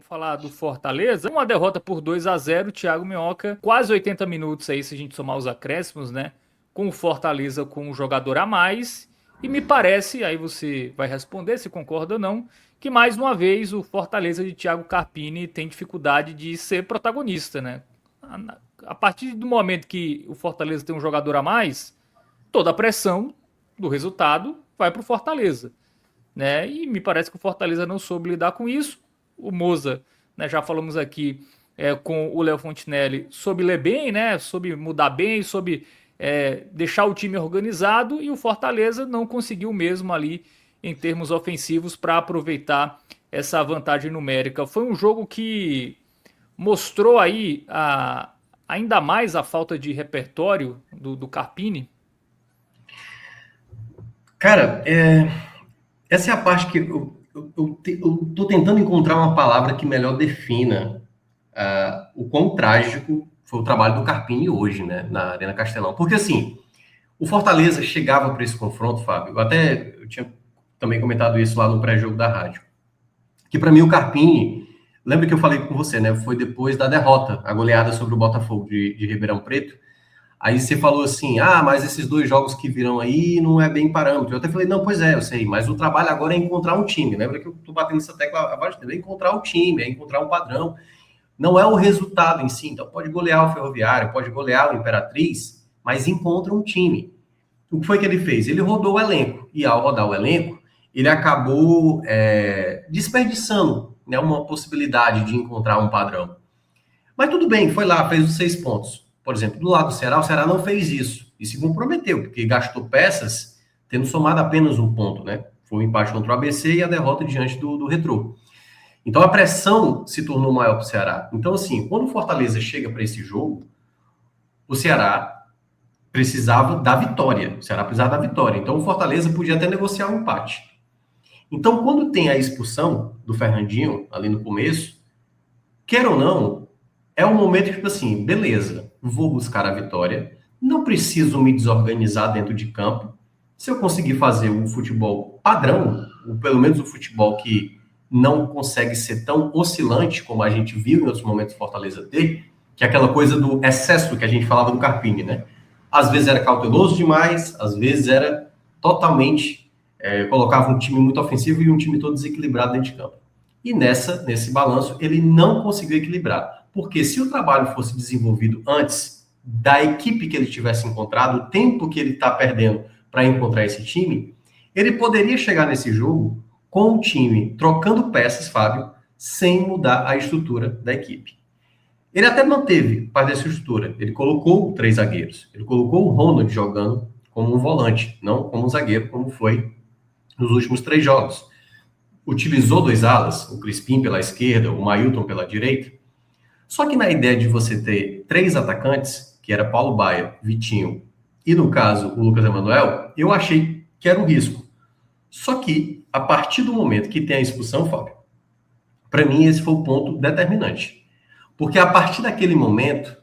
Vamos falar do Fortaleza. Uma derrota por 2-0, Thiago Minhoca, quase 80 minutos aí, se a gente somar os acréscimos, né? Com o Fortaleza com um jogador a mais. E me parece, aí você vai responder se concorda ou não, que mais uma vez o Fortaleza de Thiago Carpini tem dificuldade de ser protagonista, né? A partir do momento que o Fortaleza tem um jogador a mais, toda a pressão do resultado vai para o Fortaleza, né? E me parece que o Fortaleza não soube lidar com isso. O Moza, né, já falamos aqui com o Léo Fontinelli, soube ler bem, né? Soube mudar bem, soube deixar o time organizado, e o Fortaleza não conseguiu mesmo ali em termos ofensivos para aproveitar essa vantagem numérica. Foi um jogo que mostrou aí ainda mais a falta de repertório do Carpini. Cara, essa é a parte que eu tô tentando encontrar uma palavra que melhor defina o quão trágico foi o trabalho do Carpini hoje, né, na Arena Castelão. Porque, assim, o Fortaleza chegava para esse confronto, Fábio, eu tinha também comentado isso lá no pré-jogo da rádio, que para mim o Carpini, lembra que eu falei com você, né, foi depois da derrota, a goleada sobre o Botafogo de Ribeirão Preto. Aí você falou assim, mas esses dois jogos que virão aí não é bem parâmetro. Eu até falei, não, pois é, eu sei, mas o trabalho agora é encontrar um time. Lembra que eu tô batendo essa tecla abaixo dele? É encontrar o time, é encontrar um padrão. Não é o resultado em si. Então pode golear o Ferroviário, pode golear o Imperatriz, mas encontra um time. O que foi que ele fez? Ele rodou o elenco. E ao rodar o elenco, ele acabou desperdiçando, né, uma possibilidade de encontrar um padrão. Mas tudo bem, foi lá, fez os 6 pontos. Por exemplo, do lado do Ceará, o Ceará não fez isso. E se comprometeu, porque gastou peças tendo somado apenas um ponto, né? Foi o empate contra o ABC e a derrota diante do Retrô. Então a pressão se tornou maior para o Ceará. Então, assim, quando o Fortaleza chega para esse jogo, o Ceará precisava da vitória. O Ceará precisava da vitória. Então o Fortaleza podia até negociar um empate. Então, quando tem a expulsão do Fernandinho ali no começo, quer ou não, é um momento que, tipo assim, beleza, vou buscar a vitória, não preciso me desorganizar dentro de campo. Se eu conseguir fazer um futebol padrão, ou pelo menos um futebol que não consegue ser tão oscilante como a gente viu em outros momentos do Fortaleza ter, que é aquela coisa do excesso que a gente falava do Carpini, né? Às vezes era cauteloso demais, às vezes era totalmente, colocava um time muito ofensivo e um time todo desequilibrado dentro de campo. E nesse balanço, ele não conseguiu equilibrar. Porque se o trabalho fosse desenvolvido antes da equipe que ele tivesse encontrado, o tempo que ele está perdendo para encontrar esse time, ele poderia chegar nesse jogo com o time trocando peças, Fábio, sem mudar a estrutura da equipe. Ele até manteve parte dessa estrutura. Ele colocou 3 zagueiros. Ele colocou o Ronald jogando como um volante, não como um zagueiro, como foi nos últimos 3 jogos. Utilizou 2 alas, o Crispim pela esquerda, o Mailton pela direita. Só que na ideia de você ter 3 atacantes, que era Paulo Baia, Vitinho e, no caso, o Lucas Emanuel, eu achei que era um risco. Só que, a partir do momento que tem a expulsão, Fábio, para mim esse foi o ponto determinante. Porque a partir daquele momento,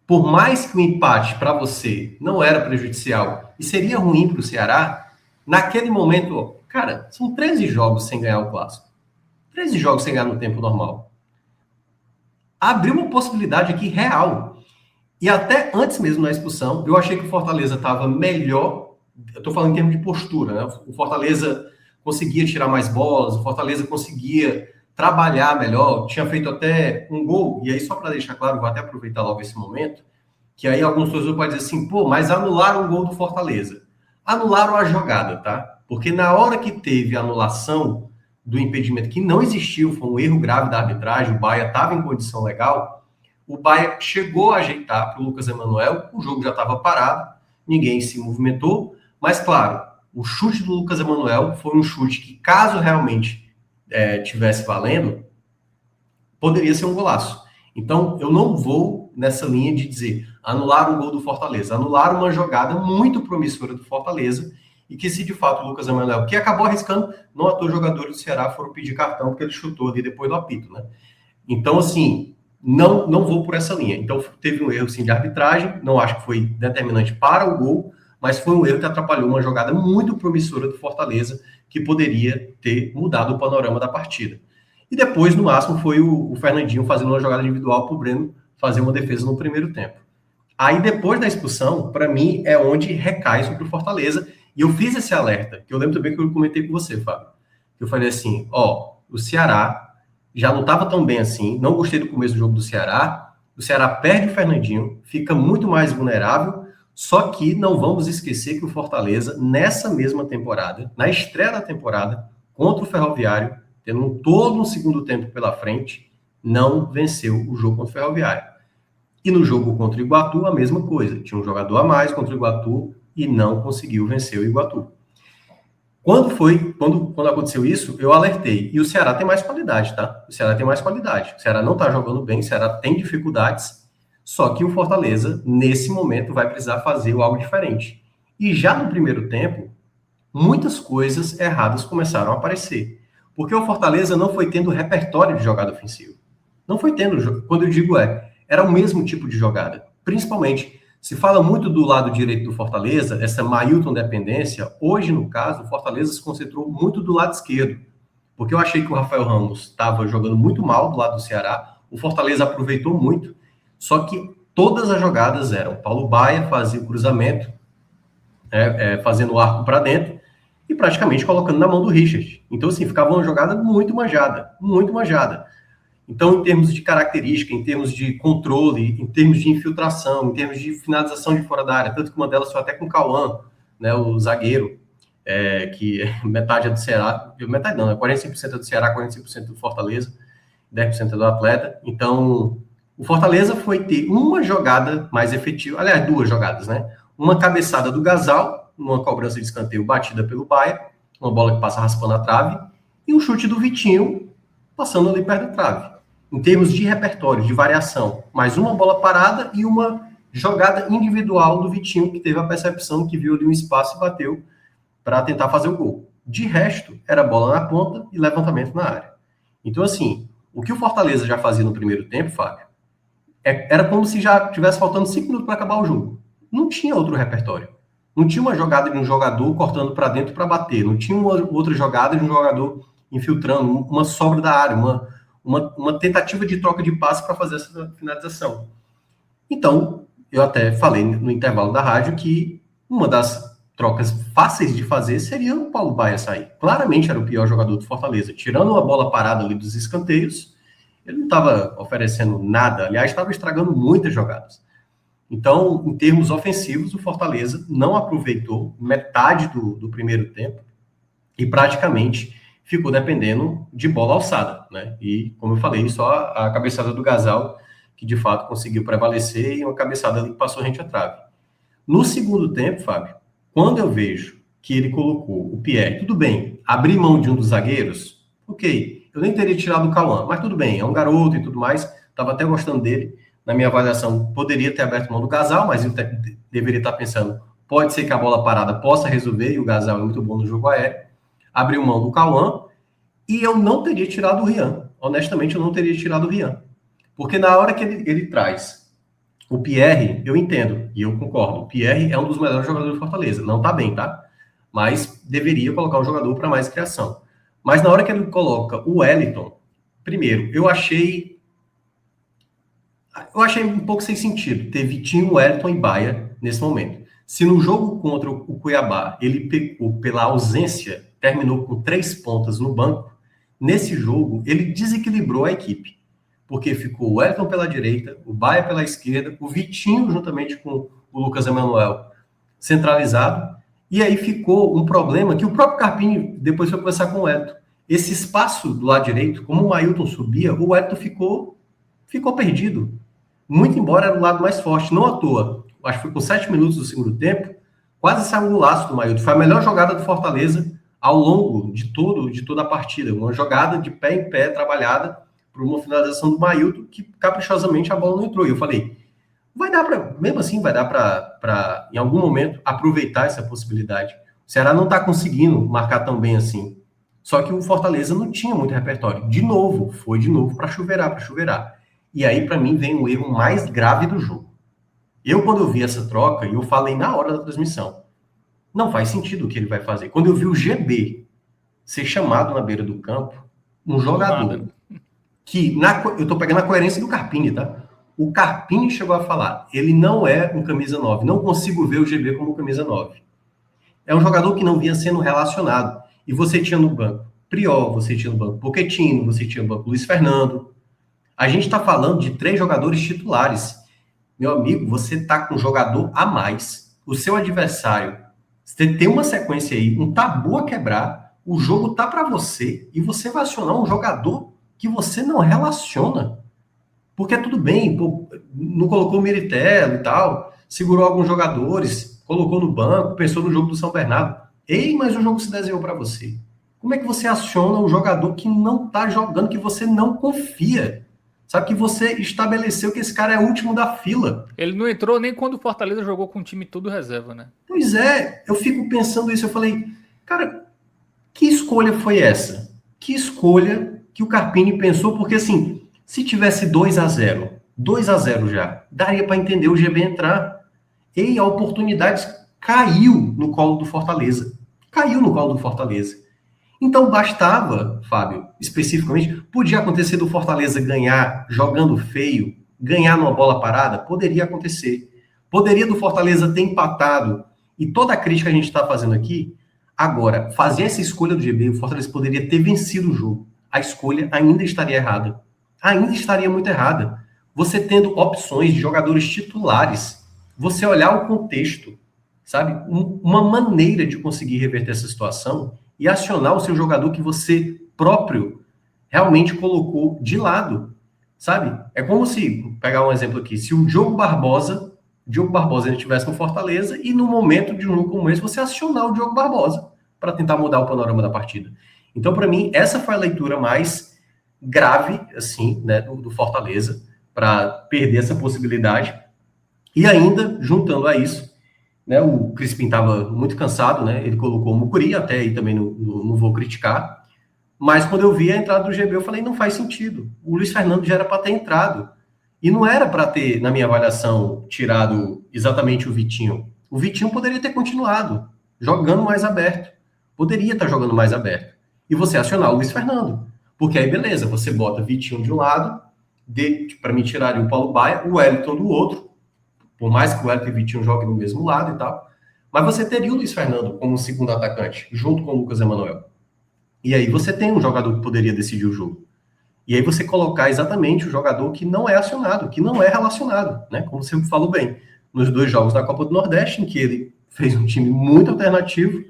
por mais que o empate para você não era prejudicial e seria ruim para o Ceará, naquele momento, cara, são 13 jogos sem ganhar o Clássico. 13 jogos sem ganhar no tempo normal. Abriu uma possibilidade aqui real. E até antes mesmo da expulsão, eu achei que o Fortaleza estava melhor. Eu estou falando em termos de postura, né? O Fortaleza conseguia tirar mais bolas, o Fortaleza conseguia trabalhar melhor, tinha feito até um gol. E aí, só para deixar claro, vou até aproveitar logo esse momento, que aí alguns torcedores podem dizer assim, pô, mas anularam o gol do Fortaleza. Anularam a jogada, tá? Porque na hora que teve a anulação do impedimento, que não existiu, foi um erro grave da arbitragem, o Baia estava em condição legal, o Baia chegou a ajeitar para o Lucas Emanuel, o jogo já estava parado, ninguém se movimentou, mas claro, o chute do Lucas Emanuel foi um chute que, caso realmente tivesse valendo, poderia ser um golaço. Então, eu não vou nessa linha de dizer anular um gol do Fortaleza, anular uma jogada muito promissora do Fortaleza, e que se de fato o Lucas Emanuel, que acabou arriscando, não à toa jogadores do Ceará foram pedir cartão porque ele chutou ali depois do apito, né? Então, assim, não vou por essa linha. Então, teve um erro, sim, de arbitragem, não acho que foi determinante para o gol, mas foi um erro que atrapalhou uma jogada muito promissora do Fortaleza, que poderia ter mudado o panorama da partida. E depois, no máximo, foi o Fernandinho fazendo uma jogada individual para o Breno fazer uma defesa no primeiro tempo. Aí, depois da expulsão, para mim, é onde recai sobre o Fortaleza. E eu fiz esse alerta, que eu lembro também que eu comentei com você, Fábio. Eu falei assim, o Ceará já não estava tão bem assim, não gostei do começo do jogo do Ceará, o Ceará perde o Fernandinho, fica muito mais vulnerável, só que não vamos esquecer que o Fortaleza, nessa mesma temporada, na estreia da temporada, contra o Ferroviário, tendo todo um segundo tempo pela frente, não venceu o jogo contra o Ferroviário. E no jogo contra o Iguatu, a mesma coisa. Tinha um jogador a mais contra o Iguatu e não conseguiu vencer o Iguatu. Quando aconteceu isso, eu alertei. E o Ceará tem mais qualidade, tá? O Ceará tem mais qualidade. O Ceará não tá jogando bem, o Ceará tem dificuldades, só que o Fortaleza, nesse momento, vai precisar fazer algo diferente. E já no primeiro tempo, muitas coisas erradas começaram a aparecer. Porque o Fortaleza não foi tendo repertório de jogada ofensiva. Não foi tendo, quando eu digo era o mesmo tipo de jogada. Principalmente, se fala muito do lado direito do Fortaleza, essa Mailton dependência. Hoje, no caso, o Fortaleza se concentrou muito do lado esquerdo. Porque eu achei que o Rafael Ramos estava jogando muito mal do lado do Ceará. O Fortaleza aproveitou muito. Só que todas as jogadas eram Paulo Baia fazia o cruzamento, fazendo o arco para dentro e praticamente colocando na mão do Richard. Então, assim, ficava uma jogada muito manjada, muito manjada. Então, em termos de característica, em termos de controle, em termos de infiltração, em termos de finalização de fora da área, tanto que uma delas foi até com o Cauã, né, o zagueiro, que metade é do Ceará, metade não, 45% é do Ceará, 45% do Fortaleza, 10% é do Atleta. Então, o Fortaleza foi ter uma jogada mais efetiva, aliás, duas jogadas, né? Uma cabeçada do Gasal, uma cobrança de escanteio batida pelo Baia, uma bola que passa raspando a trave, e um chute do Vitinho, passando ali perto da trave. Em termos de repertório, de variação, mais uma bola parada e uma jogada individual do Vitinho, que teve a percepção que viu ali um espaço e bateu para tentar fazer o gol. De resto, era bola na ponta e levantamento na área. Então, assim, o que o Fortaleza já fazia no primeiro tempo, Fábio, era como se já tivesse faltando 5 minutos para acabar o jogo. Não tinha outro repertório. Não tinha uma jogada de um jogador cortando para dentro para bater. Não tinha uma outra jogada de um jogador infiltrando, uma sobra da área, uma tentativa de troca de passe para fazer essa finalização. Então, eu até falei no intervalo da rádio que uma das trocas fáceis de fazer seria o Paulo Baia sair. Claramente era o pior jogador do Fortaleza. Tirando uma bola parada ali dos escanteios, ele não estava oferecendo nada. Aliás, estava estragando muitas jogadas. Então, em termos ofensivos, o Fortaleza não aproveitou metade do primeiro tempo e praticamente ficou dependendo de bola alçada, né? E, como eu falei, só a cabeçada do Gasal, que de fato conseguiu prevalecer, e uma cabeçada ali que passou rente à trave. No segundo tempo, Fábio, quando eu vejo que ele colocou o Pierre, tudo bem, abrir mão de um dos zagueiros, ok, eu nem teria tirado o Cauã, mas tudo bem, é um garoto e tudo mais, estava até gostando dele, na minha avaliação, poderia ter aberto mão do Gasal, mas eu deveria estar pensando, pode ser que a bola parada possa resolver, e o Gasal é muito bom no jogo aéreo, abriu mão do Cauã, e eu não teria tirado o Rian. Honestamente, eu não teria tirado o Rian. Porque na hora que ele traz o Pierre, eu entendo, e eu concordo, o Pierre é um dos melhores jogadores do Fortaleza. Não tá bem, tá? Mas deveria colocar um jogador para mais criação. Mas na hora que ele coloca o Wellington, primeiro, eu achei um pouco sem sentido ter Vitinho, Wellington e Baia nesse momento. Se no jogo contra o Cuiabá ele pecou pela ausência, terminou com 3 pontas no banco, nesse jogo ele desequilibrou a equipe. Porque ficou o Wellington pela direita, o Baia pela esquerda, o Vitinho juntamente com o Lucas Emanuel centralizado, e aí ficou um problema que o próprio Carpini depois foi conversar com o Wellington. Esse espaço do lado direito, como o Ailton subia, o Wellington ficou perdido. Muito embora era o lado mais forte, não à toa. Acho que foi com 7 minutos do segundo tempo, quase saiu um golaço do Mailton. Foi a melhor jogada do Fortaleza ao longo de toda a partida. Uma jogada de pé em pé, trabalhada por uma finalização do Mailton, que caprichosamente a bola não entrou. E eu falei, vai dar para, mesmo assim, vai dar para, em algum momento, aproveitar essa possibilidade. O Ceará não está conseguindo marcar tão bem assim. Só que o Fortaleza não tinha muito repertório. Foi de novo para chuveirar. E aí, para mim, vem o erro mais grave do jogo. Quando eu vi essa troca, eu falei na hora da transmissão, não faz sentido o que ele vai fazer. Quando eu vi o GB ser chamado na beira do campo, um jogador que eu estou pegando a coerência do Carpini, tá? O Carpini chegou a falar, ele não é um camisa 9, não consigo ver o GB como camisa 9. É um jogador que não vinha sendo relacionado. E você tinha no banco Priol, você tinha no banco Pochettino, você tinha no banco Luiz Fernando. A gente está falando de 3 jogadores titulares. Meu amigo, você está com um jogador a mais. O seu adversário, você tem uma sequência aí, um tabu a quebrar, o jogo tá para você e você vai acionar um jogador que você não relaciona. Porque tudo bem, pô, não colocou o Meritelo e tal, segurou alguns jogadores, colocou no banco, pensou no jogo do São Bernardo. Ei, mas o jogo se desenhou para você. Como é que você aciona um jogador que não tá jogando, que você não confia? Sabe, que você estabeleceu que esse cara é o último da fila. Ele não entrou nem quando o Fortaleza jogou com o time todo reserva, né? Pois é, eu fico pensando isso, eu falei, cara, que escolha foi essa? Que escolha que o Carpini pensou? Porque assim, se tivesse 2-0 já, daria para entender o GB entrar. E a oportunidade caiu no colo do Fortaleza. Caiu no colo do Fortaleza. Então bastava, Fábio, especificamente, podia acontecer do Fortaleza ganhar jogando feio, ganhar numa bola parada? Poderia acontecer. Poderia do Fortaleza ter empatado. E toda a crítica que a gente está fazendo aqui, agora, fazer essa escolha do GB, o Fortaleza poderia ter vencido o jogo. A escolha ainda estaria errada. Ainda estaria muito errada. Você tendo opções de jogadores titulares, você olhar o contexto, sabe? Uma maneira de conseguir reverter essa situação e acionar o seu jogador que você próprio realmente colocou de lado, sabe? É como se, pegar um exemplo aqui, se o Diogo Barbosa ele estivesse no Fortaleza e no momento de um jogo como esse, você acionar o Diogo Barbosa para tentar mudar o panorama da partida. Então, para mim, essa foi a leitura mais grave, assim, né, do Fortaleza, para perder essa possibilidade. E ainda, juntando a isso, né, o Crispim estava muito cansado, né, ele colocou o Mucuri, até aí também não vou criticar, mas quando eu vi a entrada do GB, eu falei, não faz sentido. O Luiz Fernando já era para ter entrado. E não era para ter, na minha avaliação, tirado exatamente o Vitinho. O Vitinho poderia ter continuado jogando mais aberto. Poderia estar jogando mais aberto. E você acionar o Luiz Fernando. Porque aí, beleza, você bota Vitinho de um lado, para me tirar o Paulo Baia, o Wellington do outro, por mais que o Wellington e o Vitinho joguem no mesmo lado e tal. Mas você teria o Luiz Fernando como segundo atacante, junto com o Lucas Emanuel. E aí você tem um jogador que poderia decidir o jogo. E aí você colocar exatamente o jogador que não é acionado, que não é relacionado, né? Como você falou bem, nos 2 jogos da Copa do Nordeste, em que ele fez um time muito alternativo,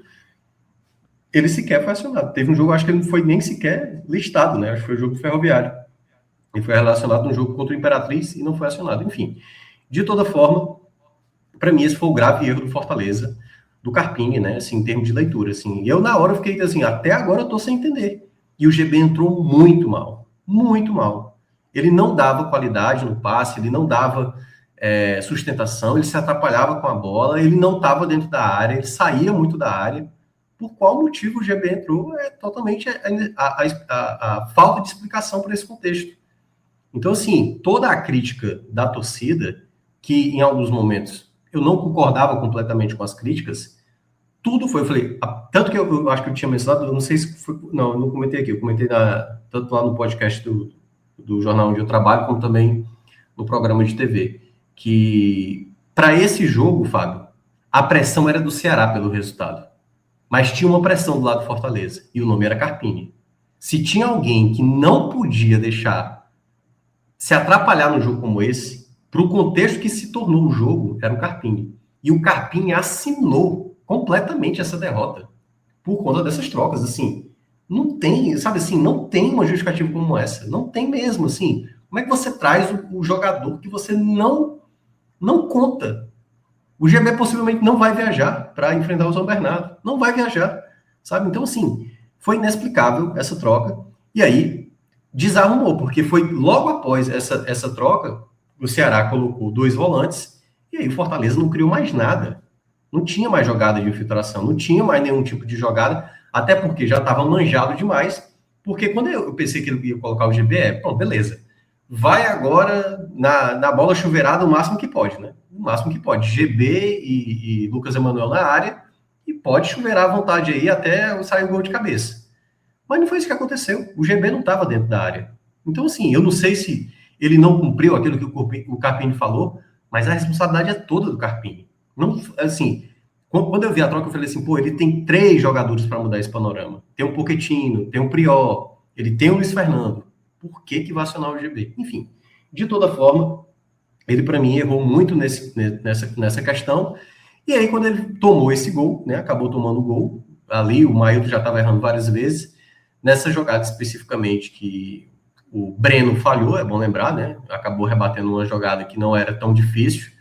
ele sequer foi acionado. Teve um jogo, acho que ele não foi nem sequer listado, né? Acho que foi o jogo do Ferroviário. Ele foi relacionado num jogo contra o Imperatriz e não foi acionado. Enfim, de toda forma, para mim esse foi o grave erro do Fortaleza, do Carpini, né? Assim, em termos de leitura, assim. E eu na hora fiquei assim, até agora eu tô sem entender. E o GB entrou muito mal. Muito mal. Ele não dava qualidade no passe, ele não dava sustentação, ele se atrapalhava com a bola, ele não estava dentro da área, ele saía muito da área. Por qual motivo o GB entrou é totalmente a falta de explicação para esse contexto. Então, assim, toda a crítica da torcida, que em alguns momentos eu não concordava completamente com as críticas, tudo foi, eu falei, tanto que eu acho que eu tinha mencionado, eu não sei se foi, não, eu não comentei aqui, eu comentei tanto lá no podcast do jornal onde eu trabalho, como também no programa de TV, que para esse jogo, Fábio, a pressão era do Ceará pelo resultado, mas tinha uma pressão do lado do Fortaleza, e o nome era Carpini. Se tinha alguém que não podia deixar se atrapalhar num jogo como esse, para o contexto que se tornou o jogo, era o Carpini. E o Carpini assinou completamente essa derrota por conta dessas trocas, assim, não tem, sabe assim, não tem uma justificativa como essa, não tem mesmo, assim, como é que você traz o jogador que você não conta? O GB possivelmente não vai viajar para enfrentar o São Bernardo, não vai viajar, sabe? Então, assim, foi inexplicável essa troca, e aí desarrumou, porque foi logo após essa troca, o Ceará colocou 2 volantes, e aí o Fortaleza não criou mais nada. Não tinha mais jogada de infiltração, não tinha mais nenhum tipo de jogada, até porque já estava manjado demais, porque quando eu pensei que ele ia colocar o GB, pronto, beleza. Vai agora na bola chuveirada o máximo que pode, né? O máximo que pode. GB e Lucas Emanuel na área, e pode chuveirar à vontade aí até sair o gol de cabeça. Mas não foi isso que aconteceu. O GB não estava dentro da área. Então, assim, eu não sei se ele não cumpriu aquilo que o Carpini falou, mas a responsabilidade é toda do Carpini. Não, assim, quando eu vi a troca, eu falei assim, pô, ele tem 3 jogadores para mudar esse panorama. Tem o Pochettino, tem o Prior, ele tem o Luiz Fernando. Por que vai acionar o GB? Enfim, de toda forma, ele, para mim, errou muito nessa questão. E aí, quando ele tomou esse gol, né, acabou tomando o gol, ali o Mailton já estava errando várias vezes, nessa jogada especificamente que o Breno falhou, é bom lembrar, né, acabou rebatendo uma jogada que não era tão difícil,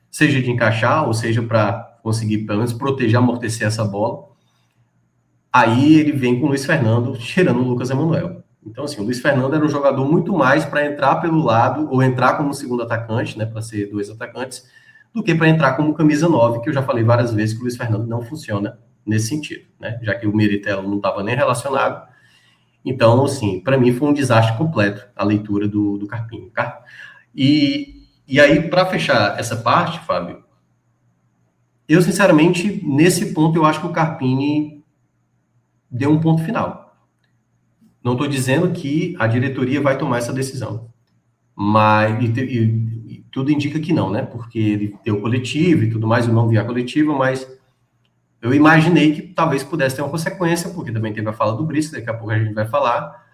seja de encaixar, ou seja para conseguir, pelo menos, proteger, amortecer essa bola. Aí ele vem com o Luiz Fernando, tirando o Lucas Emanuel. Então, assim, o Luiz Fernando era um jogador muito mais para entrar pelo lado, ou entrar como segundo atacante, né, para ser 2 atacantes, do que para entrar como camisa 9, que eu já falei várias vezes que o Luiz Fernando não funciona nesse sentido, né, já que o Meritelo não estava nem relacionado. Então, assim, para mim foi um desastre completo a leitura do Carpini. E aí, para fechar essa parte, Fábio, eu, sinceramente, nesse ponto, eu acho que o Carpini deu um ponto final. Não estou dizendo que a diretoria vai tomar essa decisão, mas e tudo indica que não, né? Porque ele deu coletivo e tudo mais, eu não vi a coletiva, mas eu imaginei que talvez pudesse ter uma consequência, porque também teve a fala do Brice, daqui a pouco a gente vai falar,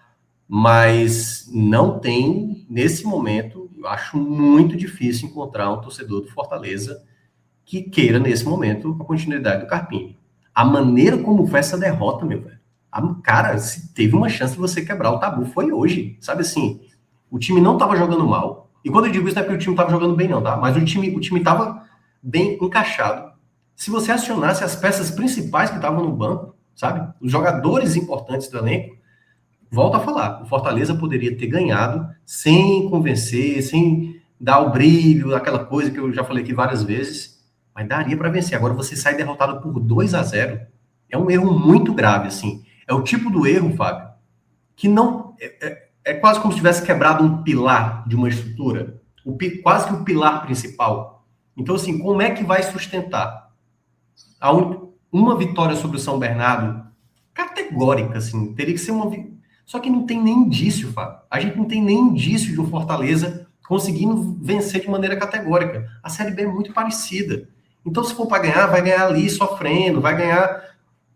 mas não tem, nesse momento, eu acho muito difícil encontrar um torcedor do Fortaleza que queira, nesse momento, a continuidade do Carpini. A maneira como foi essa derrota, meu velho, cara, se teve uma chance de você quebrar o tabu, foi hoje, sabe assim, o time não estava jogando mal, e quando eu digo isso não é porque o time estava jogando bem não, tá? Mas o time estava bem encaixado. Se você acionasse as peças principais que estavam no banco, sabe, os jogadores importantes do elenco, volto a falar, o Fortaleza poderia ter ganhado sem convencer, sem dar o brilho, aquela coisa que eu já falei aqui várias vezes, mas daria para vencer. Agora você sai derrotado por 2-0, é um erro muito grave, assim. É o tipo do erro, Fábio, que não... É quase como se tivesse quebrado um pilar de uma estrutura, quase que o pilar principal. Então, assim, como é que vai sustentar? Uma vitória sobre o São Bernardo, categórica, assim, teria que ser uma... Só que não tem nem indício, Fábio. A gente não tem nem indício de um Fortaleza conseguindo vencer de maneira categórica. A Série B é muito parecida. Então, se for para ganhar, vai ganhar ali sofrendo, vai ganhar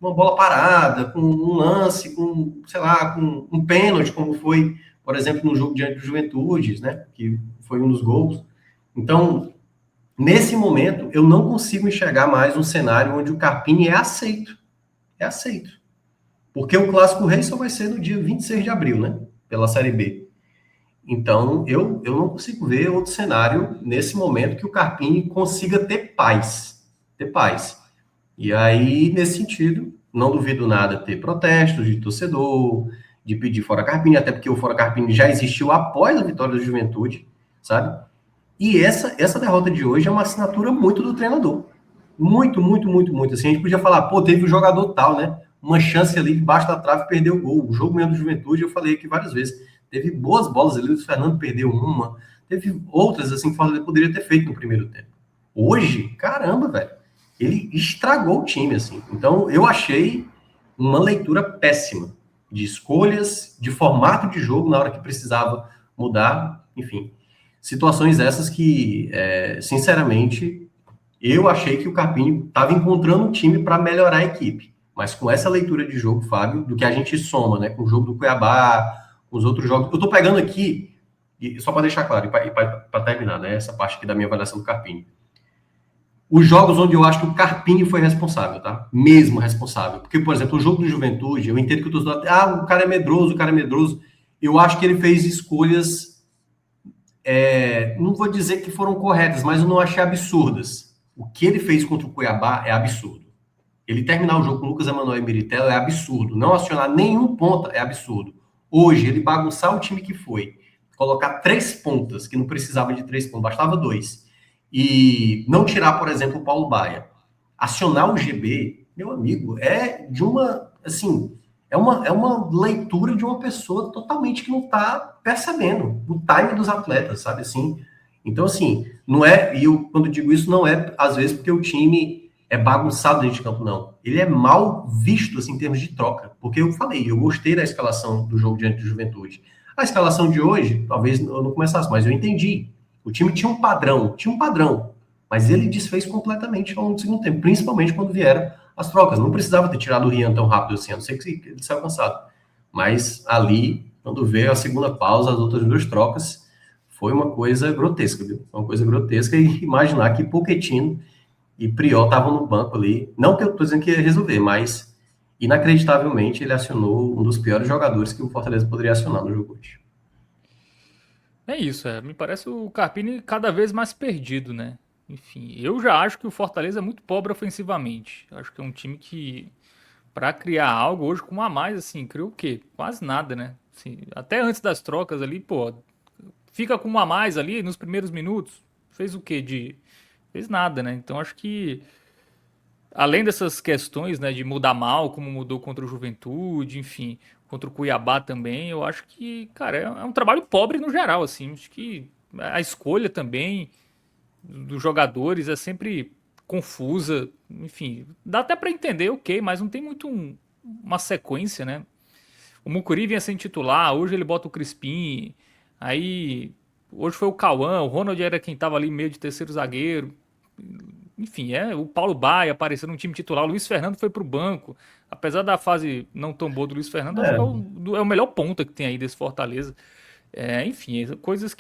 uma bola parada, com um lance, com, sei lá, com um pênalti, como foi, por exemplo, no jogo diante do Juventude, né, que foi um dos gols. Então, nesse momento, eu não consigo enxergar mais um cenário onde o Carpini é aceito. É aceito. Porque o Clássico Rei só vai ser no dia 26 de abril, né, pela Série B. Então, eu não consigo ver outro cenário nesse momento que o Carpini consiga ter paz. Ter paz. E aí, nesse sentido, não duvido nada ter protestos de torcedor, de pedir fora Carpini, até porque o fora Carpini já existiu após a vitória da Juventude, sabe? E essa derrota de hoje é uma assinatura muito do treinador. Muito, muito, muito, muito. Assim, a gente podia falar, pô, teve um jogador tal, né? Uma chance ali debaixo da trave, perdeu o gol. O jogo mesmo do Juventude, eu falei aqui várias vezes. Teve boas bolas ali, o Fernando perdeu uma. Teve outras, assim, que o poderia ter feito no primeiro tempo. Hoje, caramba, velho. Ele estragou o time, assim. Então, eu achei uma leitura péssima de escolhas, de formato de jogo na hora que precisava mudar, enfim. Situações essas que, sinceramente, eu achei que o Carpini estava encontrando um time para melhorar a equipe. Mas com essa leitura de jogo, Fábio, do que a gente soma, né, com o jogo do Cuiabá, com os outros jogos... Eu estou pegando aqui, só para deixar claro, e para terminar, né, essa parte aqui da minha avaliação do Carpini. Os jogos onde eu acho que o Carpini foi responsável, tá? Mesmo responsável. Porque, por exemplo, o jogo do Juventude, eu entendo que o torcedor... o cara é medroso, o cara é medroso. Eu acho que ele fez escolhas... não vou dizer que foram corretas, mas eu não achei absurdas. O que ele fez contra o Cuiabá é absurdo. Ele terminar o jogo com o Lucas Emanuel e Meritelo é absurdo. Não acionar nenhum ponta é absurdo. Hoje, ele bagunçar o time que foi, colocar 3 pontas, que não precisava de 3 pontos, bastava 2, e não tirar, por exemplo, o Paulo Baia, acionar o GB, meu amigo, é de uma, assim, é uma leitura de uma pessoa totalmente que não está percebendo o time dos atletas, sabe, assim? Então, assim, não é, e eu, quando digo isso, não é, às vezes, porque o time é bagunçado dentro de campo, não. Ele é mal visto, assim, em termos de troca, porque eu falei, eu gostei da escalação do jogo diante do Juventude. A escalação de hoje, talvez eu não começasse, mas eu entendi. O time tinha um padrão, mas ele desfez completamente ao longo do segundo tempo, principalmente quando vieram as trocas. Não precisava ter tirado o Rian tão rápido assim, a não ser que ele saiu cansado. Mas ali, quando veio a segunda pausa, as outras duas trocas, foi uma coisa grotesca, viu? Uma coisa grotesca e imaginar que Pochettino e Priol estavam no banco ali. Não que eu estou dizendo que ia resolver, mas inacreditavelmente ele acionou um dos piores jogadores que o Fortaleza poderia acionar no jogo hoje. É isso, me parece o Carpini cada vez mais perdido, né? Enfim, eu já acho que o Fortaleza é muito pobre ofensivamente. Acho que é um time que, pra criar algo hoje com um a mais, assim, criou o quê? Quase nada, né? Assim, até antes das trocas ali, pô, fica com um a mais ali nos primeiros minutos. Fez o quê? Fez nada, né? Então acho que, além dessas questões, né, de mudar mal, como mudou contra o Juventude, enfim, contra o Cuiabá também, eu acho que, cara, é um trabalho pobre no geral, assim. Acho que a escolha também dos jogadores é sempre confusa, enfim, dá até pra entender, ok, mas não tem muito uma sequência, né? O Mucuri vinha sem titular, hoje ele bota o Crispim, aí hoje foi o Cauã, o Ronald era quem tava ali meio de terceiro zagueiro, enfim, o Paulo Baia apareceu no time titular, o Luiz Fernando foi pro banco, apesar da fase não tão boa do Luiz Fernando, acho que É. é o melhor ponta que tem aí desse Fortaleza. Enfim, coisas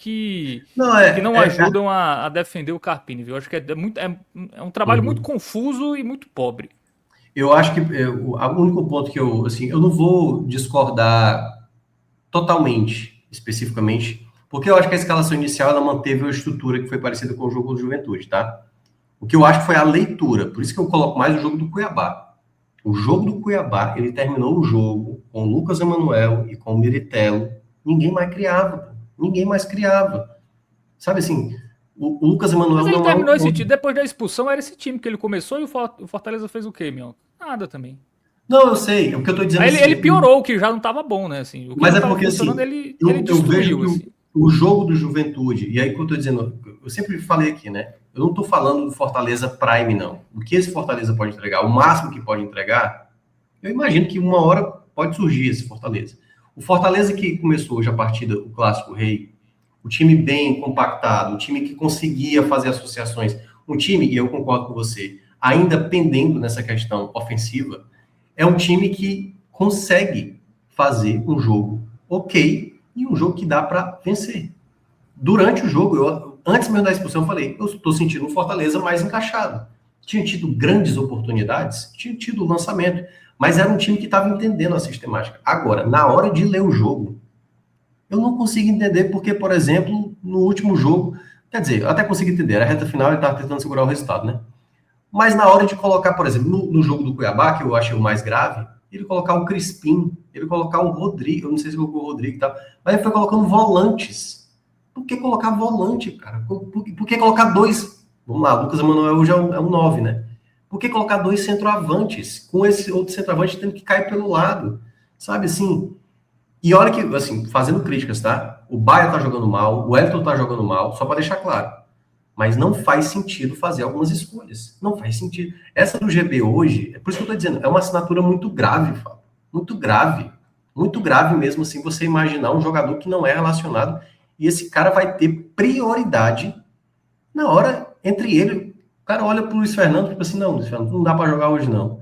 Não, que não ajudam a defender o Carpini, viu? Acho que é um trabalho muito uhum. confuso e muito pobre. Eu acho que o único ponto que eu, assim, eu não vou discordar totalmente, especificamente, porque eu acho que a escalação inicial ela manteve uma estrutura que foi parecida com o jogo do Juventude, tá? O que eu acho que foi a leitura, por isso que eu coloco mais o jogo do Cuiabá. O jogo do Cuiabá, ele terminou o jogo com o Lucas Emanuel e com o Miritello. Ninguém mais criava, pô. Ninguém mais criava. Sabe assim, o Lucas Mas Emanuel ele não é terminou esse um. time, depois da expulsão, era esse time que ele começou e o Fortaleza fez o quê, meu? Nada também. Não, eu sei, o que eu tô dizendo Aí ele assim, piorou o que já não tava bom, né? Assim, o que mas não é tava porque funcionando, assim, ele eu vejo destruiu, que assim. o jogo do Juventude, e aí que eu tô dizendo, eu sempre falei aqui, né? Eu não tô falando do Fortaleza Prime, não. O que esse Fortaleza pode entregar, o máximo que pode entregar, eu imagino que uma hora pode surgir esse Fortaleza. O Fortaleza que começou hoje a partida, o Clássico Rei, o time bem compactado, o time que conseguia fazer associações, um time, e eu concordo com você, ainda pendendo nessa questão ofensiva, é um time que consegue fazer um jogo ok e um jogo que dá para vencer. Durante o jogo, antes mesmo da expulsão, eu falei, eu estou sentindo o Fortaleza mais encaixado. Tinha tido grandes oportunidades, tinha tido lançamento, mas era um time que estava entendendo a sistemática. Agora, na hora de ler o jogo, eu não consigo entender porque, por exemplo, no último jogo, quer dizer, eu até consigo entender, a reta final ele estava tentando segurar o resultado, né? Mas na hora de colocar, por exemplo, no jogo do Cuiabá, que eu achei o mais grave, ele colocar o Crispim, ele colocar o Rodrigo, eu não sei se colocou o Rodrigo e tal, mas ele foi colocando volantes. Por que colocar volante, cara? Por que colocar dois? Vamos lá, o Lucas Emanuel hoje é um 9, né? Por que colocar dois centroavantes? Com esse outro centroavante tendo que cair pelo lado. Sabe assim? E olha que, assim, fazendo críticas, tá? O Baia tá jogando mal, o Elton tá jogando mal, só para deixar claro. Mas não faz sentido fazer algumas escolhas. Não faz sentido. Essa do GB hoje, é por isso que eu tô dizendo, é uma assinatura muito grave, Fábio. Muito grave. Muito grave mesmo, assim, você imaginar um jogador que não é relacionado e esse cara vai ter prioridade na hora entre ele. O cara olha pro Luiz Fernando e tipo assim, não, Luiz Fernando, não dá para jogar hoje, não.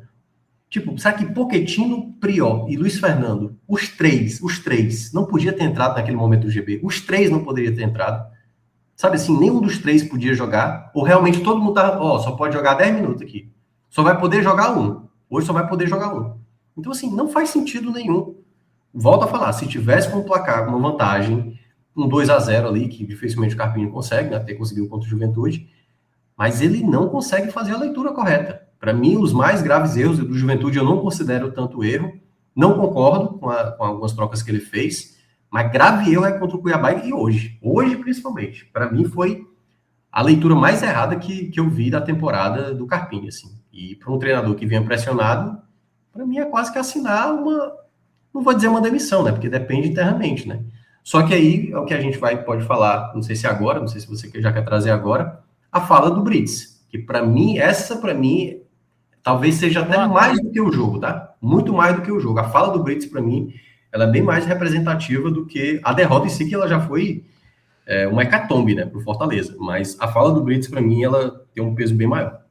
Tipo, sabe que Pochettino, Priol e Luiz Fernando, os três, não podia ter entrado naquele momento do GB. Os três não poderiam ter entrado. Sabe assim, nenhum dos três podia jogar, ou realmente todo mundo tá, ó, só pode jogar 10 minutos aqui. Só vai poder jogar um. Hoje só vai poder jogar um. Então, assim, não faz sentido nenhum. Volto a falar, se tivesse com um placar, uma vantagem, um 2-0 ali, que dificilmente o Carpinho consegue, né, até conseguiu contra o Juventude, mas ele não consegue fazer a leitura correta. Para mim, os mais graves erros do Juventude eu não considero tanto erro, não concordo com algumas trocas que ele fez, mas grave erro é contra o Cuiabá e hoje. Hoje, principalmente. Para mim, foi a leitura mais errada que eu vi da temporada do Carpini, assim. E para um treinador que vinha pressionado, para mim é quase que assinar uma, não vou dizer uma demissão, né? Porque depende internamente, né? Só que aí é o que a gente pode falar, não sei se agora, não sei se você já quer trazer agora, a fala do Brits, que para mim, talvez seja até Uma, mais do que o jogo, tá? Muito mais do que o jogo. A fala do Brits, para mim, ela é bem mais representativa do que a derrota em si, que ela já foi uma hecatombe, né, para o Fortaleza. Mas a fala do Brits, para mim, ela tem um peso bem maior.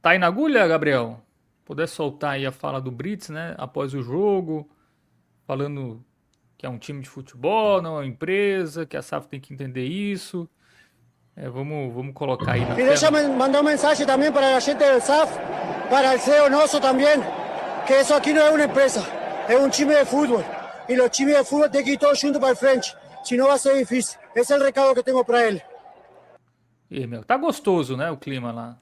Tá aí na agulha, Gabriel? Puder soltar aí a fala do Brits, né? Após o jogo, falando que é um time de futebol, não é uma empresa, que a SAF tem que entender isso. Vamos colocar aí na Y tela. ella mandó un mensaje también para la gente del SAF, para el CEO Noso también, que eso aquí no es una empresa, es un time de fútbol. Y los times de fútbol tienen que ir todos juntos para el frente, si no va a ser difícil. Ese es el recado que tengo para él. E, meu, tá gostoso, né, o clima lá.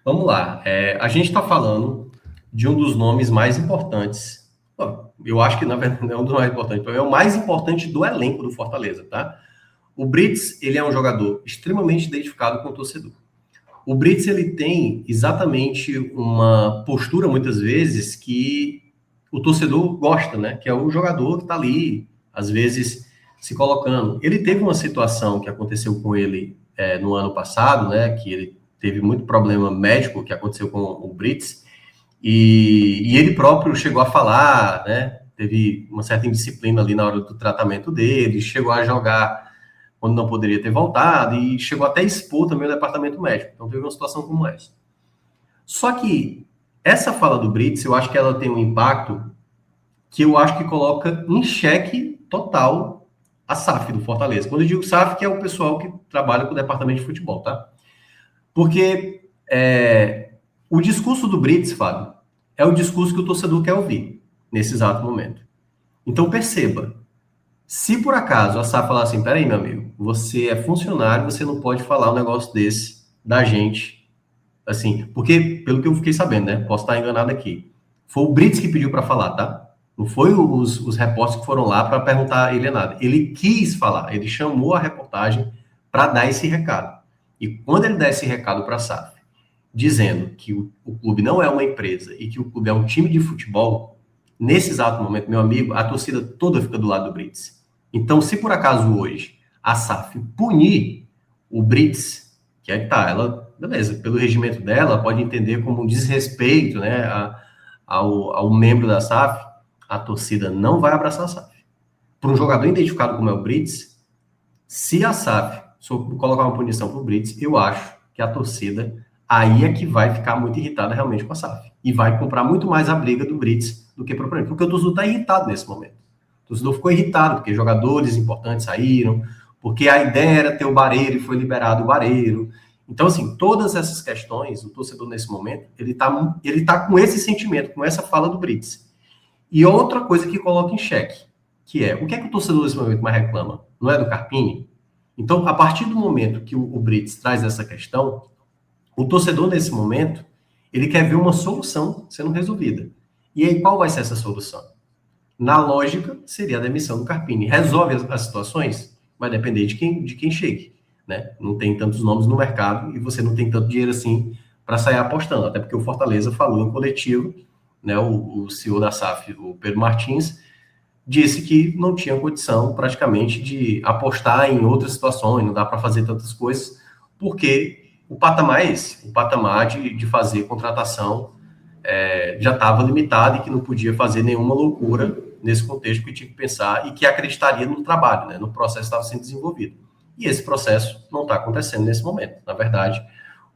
Vamos lá. A gente está falando de um dos nomes mais importantes. Bom, eu acho que, na verdade, não é um dos mais importantes. Para mim, é o mais importante do elenco do Fortaleza, tá? O Brits, ele é um jogador extremamente identificado com o torcedor. O Brits, ele tem exatamente uma postura, muitas vezes, que o torcedor gosta, né? Que é o jogador que está ali, às vezes, se colocando. Ele teve uma situação que aconteceu com ele no ano passado, né? Que ele teve muito problema médico que aconteceu com o Brits, e ele próprio chegou a falar, né? Teve uma certa indisciplina ali na hora do tratamento dele, chegou a jogar quando não poderia ter voltado, e chegou até a expor também o departamento médico. Então teve uma situação como essa. Só que essa fala do Brits, eu acho que ela tem um impacto que eu acho que coloca em xeque total a SAF do Fortaleza. Quando eu digo SAF, que é o pessoal que trabalha com o departamento de futebol, tá? Porque o discurso do Brits, Fábio, é o discurso que o torcedor quer ouvir nesse exato momento. Então perceba, se por acaso a SAF falar assim, peraí, meu amigo, você é funcionário, você não pode falar um negócio desse da gente, assim, porque, pelo que eu fiquei sabendo, né, posso estar enganado aqui, foi o Brits que pediu para falar, tá? Não foi os repórteres que foram lá para perguntar a ele nada. Ele quis falar, ele chamou a reportagem para dar esse recado. E quando ele dá esse recado para a SAF, dizendo que o clube não é uma empresa e que o clube é um time de futebol, nesse exato momento, meu amigo, a torcida toda fica do lado do Brits. Então, se por acaso hoje a SAF punir o Brits, que é que tá, ela, beleza, pelo regimento dela, pode entender como um desrespeito, né, ao membro da SAF, a torcida não vai abraçar a SAF. Para um jogador identificado como é o Brits, se a SAF colocar uma punição para o Brits, eu acho que a torcida aí é que vai ficar muito irritada realmente com a SAF. E vai comprar muito mais a briga do Brits do que propriamente. Porque o torcedor está irritado nesse momento. O torcedor ficou irritado porque jogadores importantes saíram, porque a ideia era ter o Bareiro e foi liberado o Bareiro. Então, assim, todas essas questões, o torcedor nesse momento, ele tá com esse sentimento, com essa fala do Brits. E outra coisa que coloca em xeque, que é, o que é que o torcedor nesse momento mais reclama? Não é do Carpini? Então, a partir do momento que o Brits traz essa questão, o torcedor, nesse momento, ele quer ver uma solução sendo resolvida. E aí, qual vai ser essa solução? Na lógica, seria a demissão do Carpini. Resolve as situações? Vai depender de quem chegue, né? Não tem tantos nomes no mercado e você não tem tanto dinheiro assim para sair apostando. Até porque o Fortaleza falou no coletivo, né? O CEO da SAF, o Pedro Martins, disse que não tinha condição praticamente de apostar em outras situações, não dá para fazer tantas coisas, porque o patamar é esse, o patamar de fazer contratação já estava limitado e que não podia fazer nenhuma loucura nesse contexto, que tinha que pensar e que acreditaria no trabalho, né, no processo que estava sendo desenvolvido. E esse processo não está acontecendo nesse momento. Na verdade,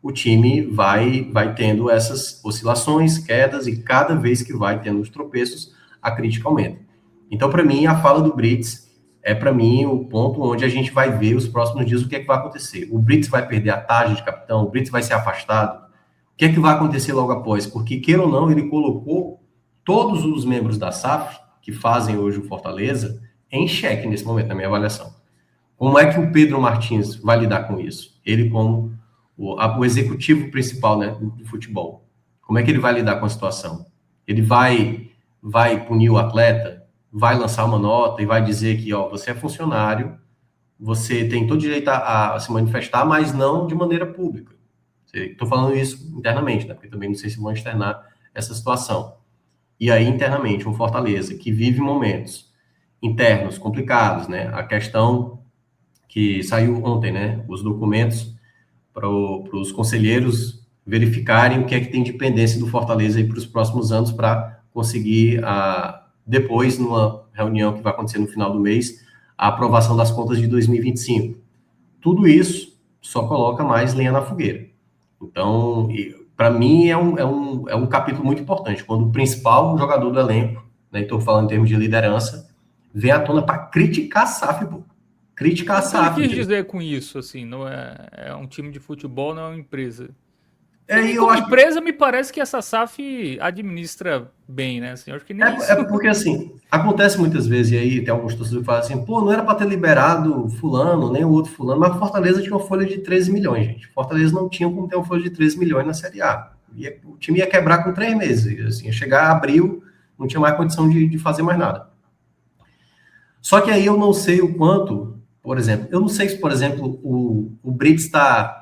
o time vai tendo essas oscilações, quedas, e cada vez que vai tendo os tropeços, a crítica aumenta. Então, para mim, a fala do Brits é, para mim, o ponto onde a gente vai ver os próximos dias o que é que vai acontecer. O Brits vai perder a tarja de capitão, o Brits vai ser afastado. O que é que vai acontecer logo após? Porque, queira ou não, ele colocou todos os membros da SAF, que fazem hoje o Fortaleza, em xeque nesse momento, na minha avaliação. Como é que o Pedro Martins vai lidar com isso? Ele como o executivo principal, né, do futebol. Como é que ele vai lidar com a situação? Ele vai punir o atleta? Vai lançar uma nota e vai dizer que, ó, você é funcionário, você tem todo direito a se manifestar, mas não de maneira pública. Estou falando isso internamente, né? Porque também não sei se vão externar essa situação. E aí, internamente, um Fortaleza que vive momentos internos complicados, né? A questão que saiu ontem, né? Os documentos para os conselheiros verificarem o que é que tem de pendência do Fortaleza aí para os próximos anos para conseguir depois, numa reunião que vai acontecer no final do mês, a aprovação das contas de 2025. Tudo isso só coloca mais lenha na fogueira. Então, para mim, é um capítulo muito importante, quando o principal jogador do elenco, né, estou falando em termos de liderança, vem à tona para criticar a SAF, pô. Criticar a O que SAF. ele quis dizer com isso, assim, não é um time de futebol, não é uma empresa. E eu Como acho empresa, me parece que essa SAF administra bem, né? Assim, eu acho que nem isso. porque, assim, acontece muitas vezes, e aí tem alguns torcedores que falam assim, pô, não era para ter liberado fulano, nem o outro fulano, mas Fortaleza tinha uma folha de 13 milhões, gente. Fortaleza não tinha como ter uma folha de 13 milhões na Série A. O time ia quebrar com 3 meses, assim, ia chegar a abril, não tinha mais condição de fazer mais nada. Só que aí eu não sei o quanto, por exemplo, eu não sei se, por exemplo, o Brits está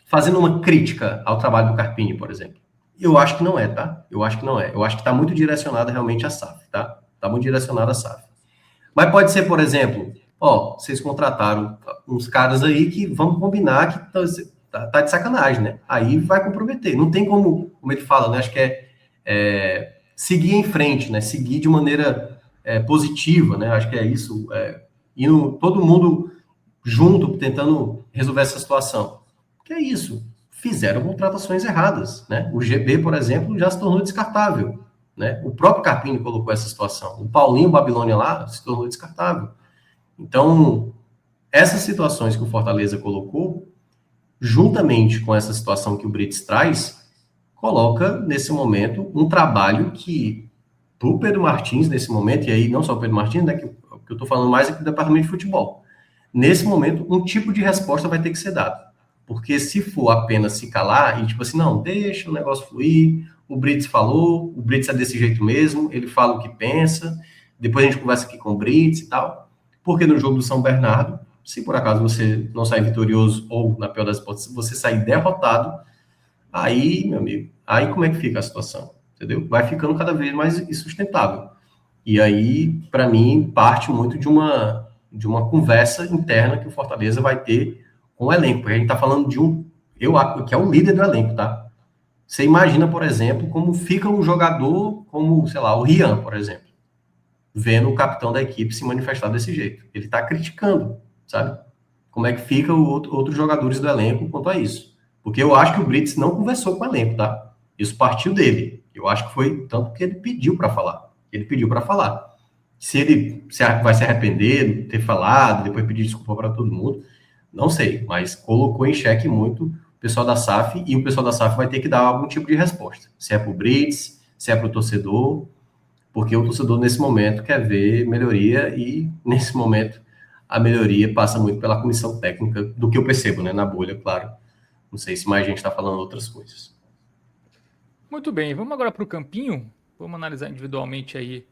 fazendo uma crítica ao trabalho do Carpini, por exemplo. Eu acho que não é, tá? Eu acho que não é. Eu acho que está muito direcionado realmente à SAF, tá? Está muito direcionado à SAF. Mas pode ser, por exemplo, vocês contrataram uns caras aí que vamos combinar que tá de sacanagem, né? Aí vai comprometer. Não tem como ele fala, né? Acho que seguir em frente, né? Seguir de maneira positiva, né? Acho que é isso. Indo todo mundo junto, tentando resolver essa situação. Que é isso. Fizeram contratações erradas, né? O GB, por exemplo, já se tornou descartável, né? O próprio Carpini colocou essa situação. O Paulinho Babilônia lá se tornou descartável. Então, essas situações que o Fortaleza colocou, juntamente com essa situação que o Brits traz, coloca, nesse momento, um trabalho que, para o Pedro Martins, nesse momento, e aí não só o Pedro Martins, né, que eu estou falando mais aqui do departamento de futebol, nesse momento, um tipo de resposta vai ter que ser dado. Porque se for apenas se calar e tipo assim, não, deixa o negócio fluir, o Brits falou, o Brits é desse jeito mesmo, ele fala o que pensa, depois a gente conversa aqui com o Brits e tal. Porque no jogo do São Bernardo, se por acaso você não sair vitorioso ou, na pior das hipóteses, você sair derrotado, aí, meu amigo, aí como é que fica a situação? Entendeu? Vai ficando cada vez mais insustentável. E aí, para mim, parte muito de uma conversa interna que o Fortaleza vai ter com o elenco, porque a gente está falando de que é o líder do elenco, tá? Você imagina, por exemplo, como fica um jogador como, sei lá, o Rian, por exemplo, vendo o capitão da equipe se manifestar desse jeito. Ele está criticando, sabe? Como é que fica outros jogadores do elenco quanto a isso. Porque eu acho que o Brits não conversou com o elenco, tá? Isso partiu dele. Eu acho que foi tanto que ele pediu para falar. Ele pediu para falar. Se ele vai se arrepender de ter falado, depois pedir desculpa para todo mundo, não sei, mas colocou em xeque muito o pessoal da SAF, e o pessoal da SAF vai ter que dar algum tipo de resposta. Se é para o Brits, se é para o torcedor, porque o torcedor, nesse momento, quer ver melhoria, e, nesse momento, a melhoria passa muito pela comissão técnica, do que eu percebo, né, na bolha, claro. Não sei se mais gente está falando outras coisas. Muito bem, vamos agora para o campinho. Vamos analisar individualmente aí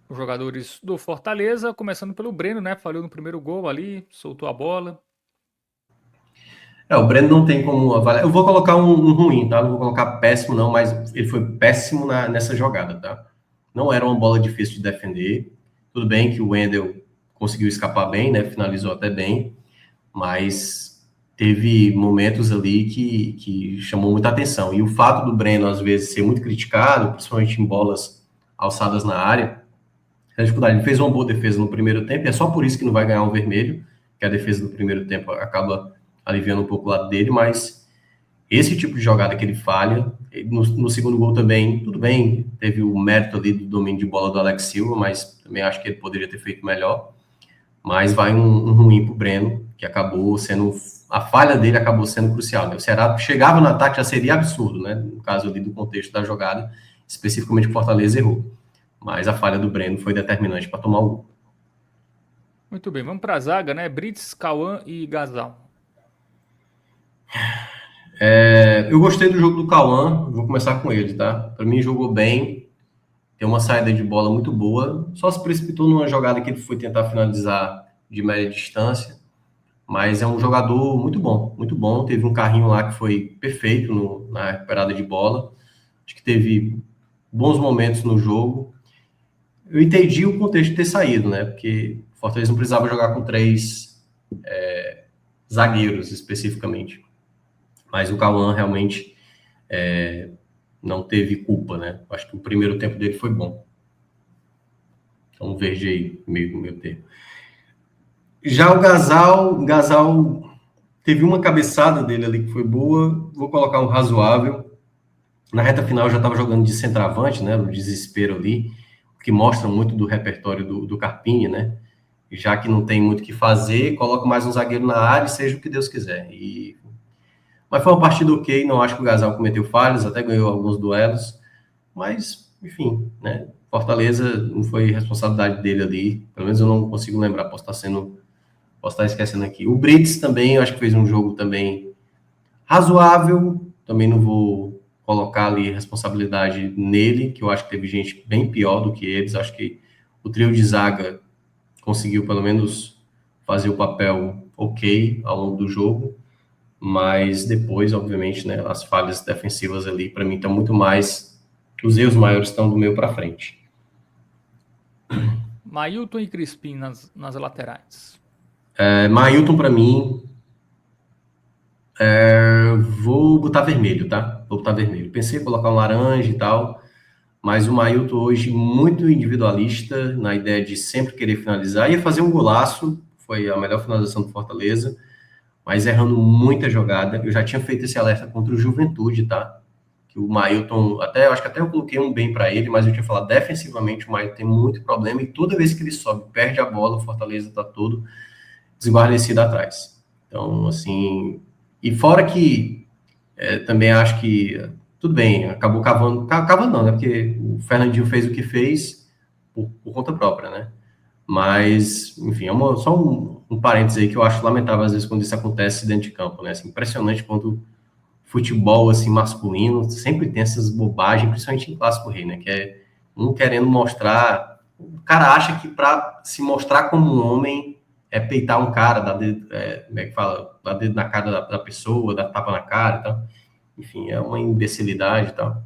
os jogadores do Fortaleza, começando pelo Breno, né? Falhou no primeiro gol ali, soltou a bola. O Breno não tem como avaliar. Eu vou colocar um ruim, tá? Não vou colocar péssimo, não, mas ele foi péssimo nessa jogada, tá? Não era uma bola difícil de defender. Tudo bem que o Wendel conseguiu escapar bem, né? Finalizou até bem, mas teve momentos ali que chamou muita atenção. E o fato do Breno, às vezes, ser muito criticado, principalmente em bolas alçadas na área, a dificuldade. Ele fez uma boa defesa no primeiro tempo, e é só por isso que não vai ganhar um vermelho, que a defesa do primeiro tempo acaba aliviando um pouco o lado dele, mas esse tipo de jogada que ele falha, no segundo gol também, tudo bem, teve o mérito ali do domínio de bola do Alex Silva, mas também acho que ele poderia ter feito melhor, mas vai um ruim pro Breno, que acabou sendo, a falha dele acabou sendo crucial, né? O Ceará chegava no ataque, já seria absurdo, né, no caso ali do contexto da jogada, especificamente o Fortaleza errou, mas a falha do Breno foi determinante para tomar o gol. Muito bem, vamos para a zaga, né? Brits, Cauã e Gazal. Eu gostei do jogo do Cauã, vou começar com ele, tá? Para mim, jogou bem, tem uma saída de bola muito boa, só se precipitou numa jogada que ele foi tentar finalizar de média distância, mas é um jogador muito bom. Teve um carrinho lá que foi perfeito na recuperada de bola, acho que teve bons momentos no jogo. Eu entendi o contexto de ter saído, né? Porque o Fortaleza não precisava jogar com 3 zagueiros especificamente. Mas o Cauã realmente não teve culpa, né? Acho que o primeiro tempo dele foi bom. Então, verde aí, meio termo. Já o Gasal teve uma cabeçada dele ali que foi boa, vou colocar um razoável. Na reta final já estava jogando de centroavante, né, no desespero ali, que mostra muito do repertório do Carpini, né, já que não tem muito o que fazer, coloca mais um zagueiro na área e seja o que Deus quiser. Mas foi uma partida ok, não acho que o Gasal cometeu falhas, até ganhou alguns duelos, mas, enfim, né, Fortaleza não foi responsabilidade dele ali, pelo menos eu não consigo lembrar, posso estar esquecendo aqui. O Brits também, eu acho que fez um jogo também razoável, também não vou colocar ali responsabilidade nele, que eu acho que teve gente bem pior do que eles, acho que o trio de zaga conseguiu pelo menos fazer o papel ok ao longo do jogo, mas depois, obviamente, né, as falhas defensivas ali, para mim, estão muito mais, os erros maiores estão do meio para frente. Mailton e Crispim nas laterais. Mailton, para mim, vou botar vermelho, tá? Vou botar vermelho. Pensei em colocar um laranja e tal, mas o Mailton hoje muito individualista, na ideia de sempre querer finalizar. Ia fazer um golaço, foi a melhor finalização do Fortaleza, mas errando muita jogada. Eu já tinha feito esse alerta contra o Juventude, tá? Que o Mailton, acho que até eu coloquei um bem para ele, mas eu tinha falado defensivamente, o Mailton tem muito problema e toda vez que ele sobe, perde a bola, o Fortaleza tá todo desguarnecido atrás. Então, assim, e fora que também acho que, tudo bem, acabou cavando não, né, porque o Fernandinho fez o que fez por conta própria, né, mas, enfim, só um parênteses aí que eu acho lamentável às vezes quando isso acontece dentro de campo, né, assim, impressionante quando futebol, assim, masculino, sempre tem essas bobagens, principalmente em Clássico Rei, né, que é um querendo mostrar, o cara acha que para se mostrar como um homem peitar um cara, dar dedo, como é que fala, dar dedo na cara da pessoa, dar tapa na cara e tal. Enfim, é uma imbecilidade e tal.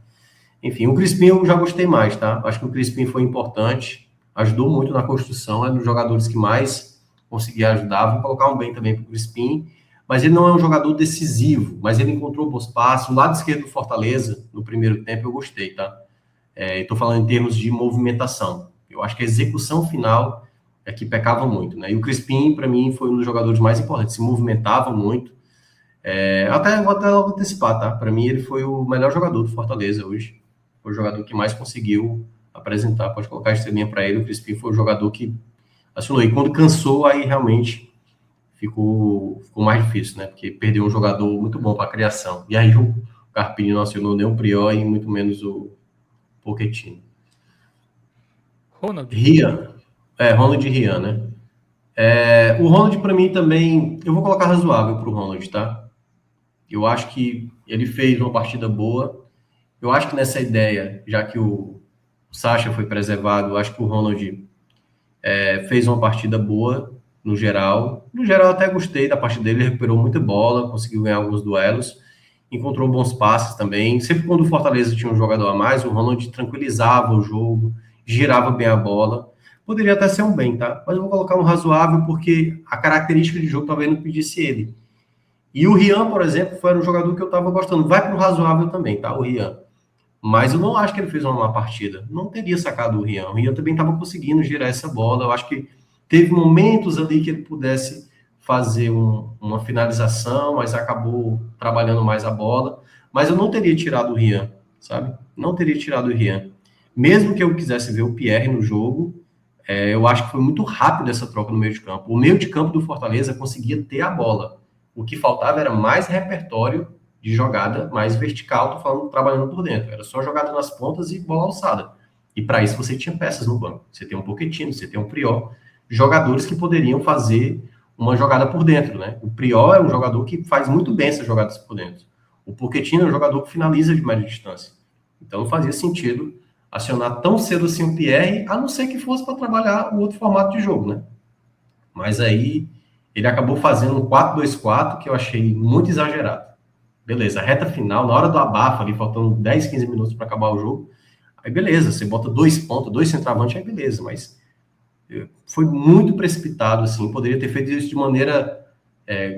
Enfim, o Crispim eu já gostei mais, tá? Acho que o Crispim foi importante, ajudou muito na construção, é um dos jogadores que mais conseguia ajudar. Vou colocar um bem também pro Crispim, mas ele não é um jogador decisivo, mas ele encontrou bons passos. O lado esquerdo do Fortaleza, no primeiro tempo, eu gostei, tá? Estou falando em termos de movimentação. Eu acho que a execução final que pecava muito, né? E o Crispim, para mim, foi um dos jogadores mais importantes, se movimentava muito. Vou até logo antecipar, tá? Para mim, ele foi o melhor jogador do Fortaleza hoje. Foi o jogador que mais conseguiu apresentar. Pode colocar a estrelinha para ele. O Crispim foi o jogador que acionou. E quando cansou, aí realmente ficou mais difícil, né? Porque perdeu um jogador muito bom para a criação. E aí o Carpini não acionou nem o Prior e muito menos o Pochettino. Ronald. Rian. Ronald e Rian, né? O Ronald, para mim, também... Eu vou colocar razoável para o Ronald, tá? Eu acho que ele fez uma partida boa. Eu acho que nessa ideia, já que o Sacha foi preservado, eu acho que o Ronald fez uma partida boa, no geral. No geral, até gostei da partida dele. Ele recuperou muita bola, conseguiu ganhar alguns duelos. Encontrou bons passes também. Sempre quando o Fortaleza tinha um jogador a mais, o Ronald tranquilizava o jogo, girava bem a bola. Poderia até ser um bem, tá? Mas eu vou colocar um razoável porque a característica de jogo talvez não pedisse ele. E o Rian, por exemplo, foi um jogador que eu tava gostando. Vai para o razoável também, tá? O Rian. Mas eu não acho que ele fez uma má partida. Não teria sacado o Rian. O Rian também estava conseguindo girar essa bola. Eu acho que teve momentos ali que ele pudesse fazer uma finalização, mas acabou trabalhando mais a bola. Mas eu não teria tirado o Rian, sabe? Não teria tirado o Rian. Mesmo que eu quisesse ver o Pierre no jogo, eu acho que foi muito rápido essa troca no meio de campo. O meio de campo do Fortaleza conseguia ter a bola. O que faltava era mais repertório de jogada, mais vertical, tô falando, trabalhando por dentro. Era só jogada nas pontas e bola alçada. E para isso você tinha peças no banco. Você tem um Pochettino, você tem um Prior, jogadores que poderiam fazer uma jogada por dentro, né? O Prior é um jogador que faz muito bem essas jogadas por dentro. O Pochettino é um jogador que finaliza de média distância. Então não fazia sentido acionar tão cedo assim o Pierre, a não ser que fosse para trabalhar o outro formato de jogo, né? Mas aí ele acabou fazendo um 4-2-4 que eu achei muito exagerado. Beleza, reta final, na hora do abafo ali, faltando 10, 15 minutos para acabar o jogo, aí beleza, você bota 2 pontos, 2 centroavantes, aí beleza, mas foi muito precipitado, assim, poderia ter feito isso de maneira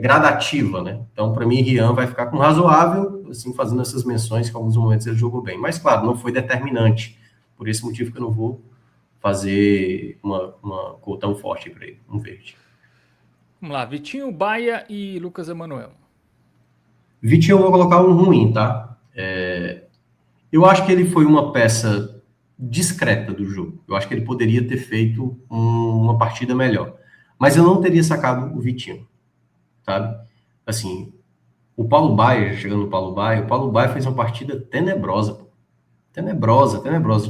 gradativa, né? Então, para mim, Rian vai ficar com razoável, assim, fazendo essas menções que em alguns momentos ele jogou bem. Mas, claro, não foi determinante. Por esse motivo que eu não vou fazer uma cor tão forte para ele, um verde. Vamos lá, Vitinho, Baia e Lucas Emanuel. Vitinho eu vou colocar um ruim, tá? Eu acho que ele foi uma peça discreta do jogo. Eu acho que ele poderia ter feito uma partida melhor. Mas eu não teria sacado o Vitinho, sabe? Assim, o Paulo Baia, chegando no Paulo Baia, o Paulo Baia fez uma partida tenebrosa, pô. Tenebrosa.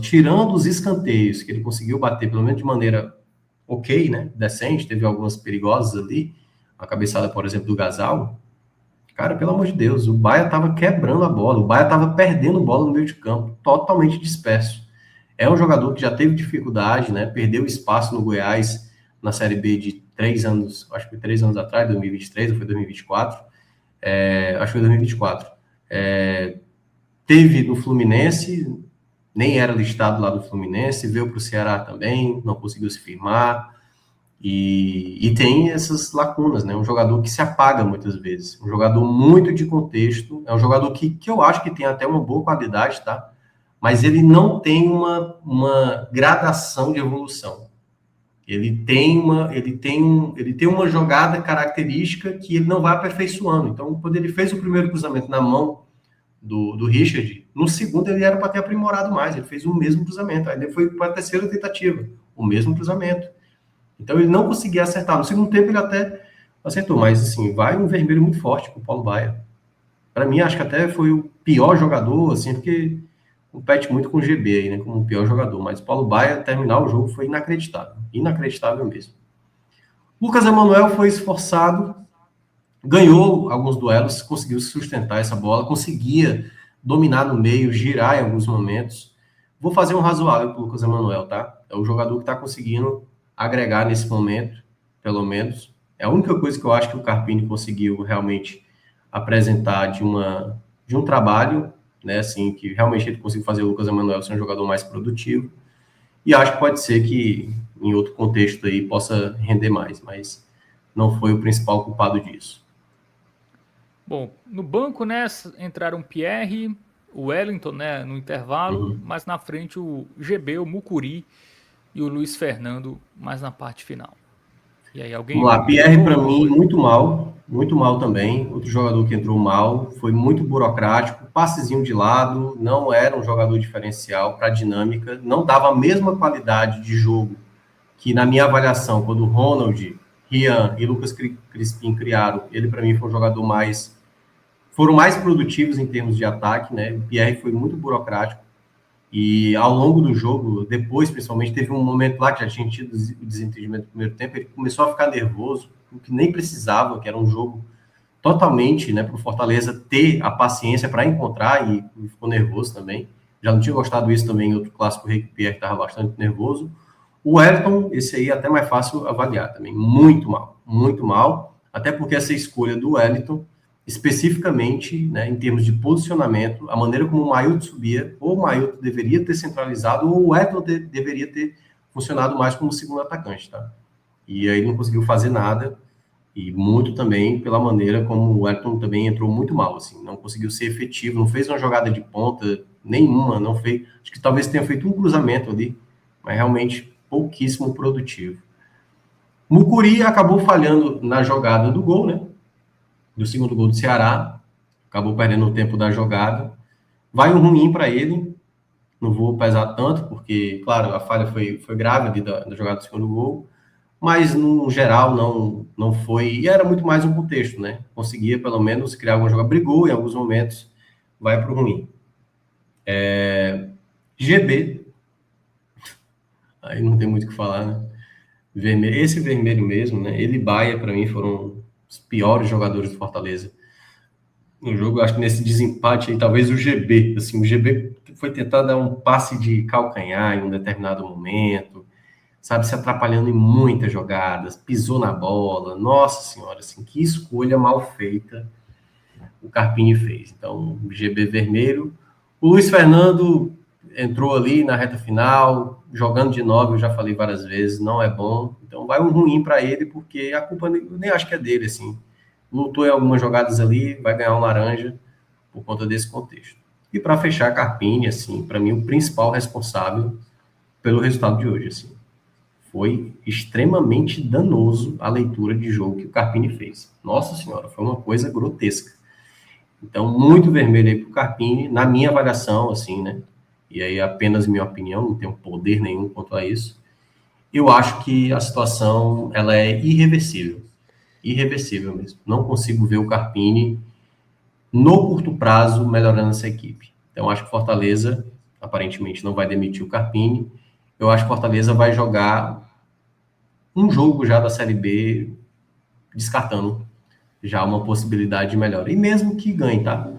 Tirando os escanteios, que ele conseguiu bater, pelo menos de maneira ok, né? Decente, teve algumas perigosas ali. A cabeçada, por exemplo, do Gasal. Cara, pelo amor de Deus, o Baia tava quebrando a bola, o Baia tava perdendo bola no meio de campo, totalmente disperso. É um jogador que já teve dificuldade, né? Perdeu espaço no Goiás na Série B de 3 anos, acho que foi 3 anos atrás, 2023 ou foi 2024. Acho que foi 2024. Teve no Fluminense, nem era listado lá do Fluminense, veio para o Ceará também, não conseguiu se firmar. E tem essas lacunas, né? Um jogador que se apaga muitas vezes, um jogador muito de contexto, é um jogador que eu acho que tem até uma boa qualidade, tá? Mas ele não tem uma gradação de evolução. Ele tem uma jogada característica que ele não vai aperfeiçoando. Então, quando ele fez o primeiro cruzamento na mão do Richard, no segundo ele era para ter aprimorado mais, ele fez o mesmo cruzamento, aí ele foi para a terceira tentativa, o mesmo cruzamento. Então ele não conseguia acertar. No segundo tempo ele até acertou, mas assim, vai um vermelho muito forte pro Paulo Baia. Para mim, acho que até foi o pior jogador, assim, porque compete muito com o GB aí, né, como o pior jogador, mas o Paulo Baia terminar o jogo foi inacreditável mesmo. Lucas Emanuel foi esforçado, ganhou alguns duelos, conseguiu sustentar essa bola, conseguia dominar no meio, girar em alguns momentos. Vou fazer um razoável pro Lucas Emanuel, tá? É o jogador que tá conseguindo agregar nesse momento, pelo menos. É a única coisa que eu acho que o Carpini conseguiu realmente apresentar de um trabalho, né, assim, que realmente ele conseguiu fazer o Lucas Emanuel ser um jogador mais produtivo, e acho que pode ser que em outro contexto aí possa render mais, mas não foi o principal culpado disso. Bom, no banco, né, entraram o Pierre, o Wellington, né, no intervalo, mas na frente o GB, o Mucuri e o Luiz Fernando mais na parte final. E aí alguém... Vamos lá, Pierre para mim muito mal também, outro jogador que entrou mal, foi muito burocrático, passezinho de lado, não era um jogador diferencial para a dinâmica, não dava a mesma qualidade de jogo que na minha avaliação, quando o Ronald, Rian e Lucas Crispim criaram, ele para mim foi um jogador foram mais produtivos em termos de ataque, né? O Pierre foi muito burocrático. E ao longo do jogo, depois, principalmente, teve um momento lá que já tinha tido o desentendimento no primeiro tempo, ele começou a ficar nervoso, o que nem precisava, que era um jogo totalmente, né, para o Fortaleza ter a paciência para encontrar, e ficou nervoso também. Já não tinha gostado disso também em outro clássico, o Rei Pierre estava bastante nervoso. O Wellington, esse aí é até mais fácil avaliar também, muito mal, até porque essa escolha do Wellington, especificamente, né, em termos de posicionamento, a maneira como o Mailton subia, ou o Mailton deveria ter centralizado, ou o Wellington deveria ter funcionado mais como segundo atacante, tá? E aí não conseguiu fazer nada, e muito também pela maneira como o Wellington também entrou muito mal, assim, não conseguiu ser efetivo, não fez uma jogada de ponta nenhuma, não fez, acho que talvez tenha feito um cruzamento ali, mas realmente pouquíssimo produtivo. Mucuri acabou falhando na jogada do gol, né? Do segundo gol do Ceará, acabou perdendo o tempo da jogada. Vai um ruim para ele, não vou pesar tanto, porque, claro, a falha foi grave ali da jogada do segundo gol, mas, no geral, não foi... E era muito mais um contexto, né? Conseguia, pelo menos, criar alguma jogada. Brigou em alguns momentos, vai para o ruim. GB, aí não tem muito o que falar, né? Vermelho, esse vermelho mesmo, né? Ele e Baia, para mim, foram os piores jogadores do Fortaleza no jogo. Acho que nesse desempate aí, talvez o GB, assim, o GB foi tentar dar um passe de calcanhar em um determinado momento, sabe, se atrapalhando em muitas jogadas, pisou na bola, nossa senhora, assim, que escolha mal feita o Carpini fez. Então, o GB vermelho. O Luiz Fernando entrou ali na reta final, jogando de 9, eu já falei várias vezes, não é bom. Então vai um ruim para ele, porque a culpa nem acho que é dele, assim. Lutou em algumas jogadas ali, vai ganhar um laranja por conta desse contexto. E para fechar, Carpini, assim, para mim o principal responsável pelo resultado de hoje, assim. Foi extremamente danoso a leitura de jogo que o Carpini fez. Nossa Senhora, foi uma coisa grotesca. Então, muito vermelho aí pro Carpini, na minha avaliação, assim, né? E aí apenas minha opinião, não tenho poder nenhum quanto a isso. Eu acho que a situação, ela é irreversível. Irreversível mesmo. Não consigo ver o Carpini, no curto prazo, melhorando essa equipe. Então, acho que Fortaleza, aparentemente, não vai demitir o Carpini. Eu acho que Fortaleza vai jogar um jogo já da Série B, descartando já uma possibilidade de melhora. E mesmo que ganhe, tá?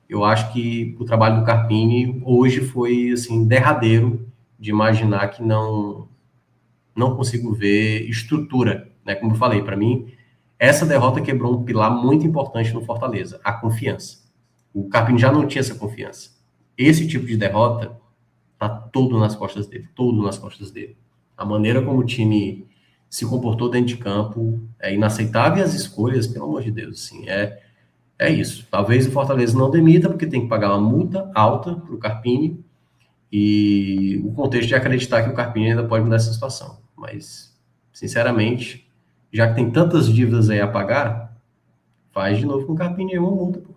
Eu acho que o trabalho do Carpini hoje foi, assim, derradeiro de imaginar que não consigo ver estrutura, né? Como eu falei, para mim, essa derrota quebrou um pilar muito importante no Fortaleza, a confiança. O Carpini já não tinha essa confiança. Esse tipo de derrota tá todo nas costas dele, todo nas costas dele. A maneira como o time se comportou dentro de campo é inaceitável, e as escolhas, pelo amor de Deus, assim, é isso. Talvez o Fortaleza não demita, porque tem que pagar uma multa alta para o Carpini, e o contexto de acreditar que o Carpini ainda pode mudar essa situação. Mas, sinceramente, já que tem tantas dívidas aí a pagar, faz de novo com o Carpini aí uma multa, pô.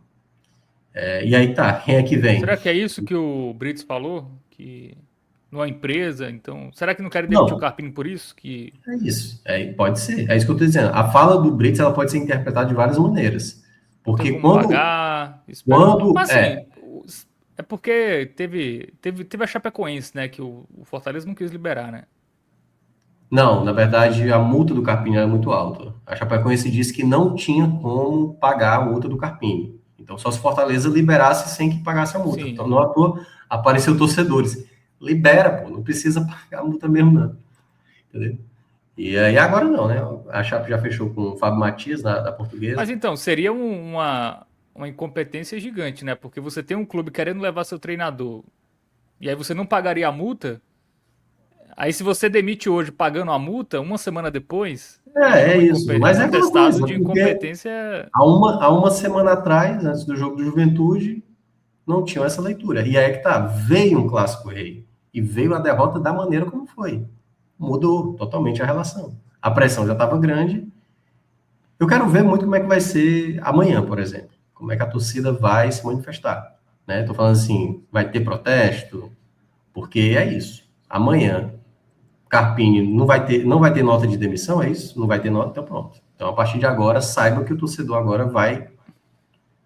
E aí tá, quem é que vem? Será que é isso que o Brits falou? Que numa empresa, então... Será que não querem demitir o Carpini por isso? Que... É isso, pode ser, é isso que eu tô dizendo. A fala do Brits, ela pode ser interpretada de várias maneiras. Porque então vamos pagar, mas assim, é porque teve a Chapecoense, né, que o Fortaleza não quis liberar, né? Não, na verdade, a multa do Carpini era muito alta. A Chapecoense disse que não tinha como pagar a multa do Carpini. Então, só se Fortaleza liberasse sem que pagasse a multa. Sim. Então, não à toa, apareceu torcedores. Libera, pô, não precisa pagar a multa mesmo, não. Entendeu? E aí agora não, né? A Chape já fechou com o Fábio Matias, da Portuguesa. Mas então, seria uma incompetência gigante, né? Porque você tem um clube querendo levar seu treinador, e aí você não pagaria a multa. Aí se você demite hoje pagando a multa, uma semana depois... É isso, mas é aquela coisa, de incompetência... Há uma semana atrás, antes do jogo do Juventude, não tinha essa leitura. E aí é que tá, veio um Clássico Rei, e veio a derrota da maneira como foi. Mudou totalmente a relação. A pressão já estava grande. Eu quero ver muito como é que vai ser amanhã, por exemplo. Como é que a torcida vai se manifestar. Né? Tô falando assim, vai ter protesto, porque é isso. Amanhã, Carpini não vai ter nota de demissão, é isso? Não vai ter nota, então pronto. Então, a partir de agora, saiba que o torcedor agora vai...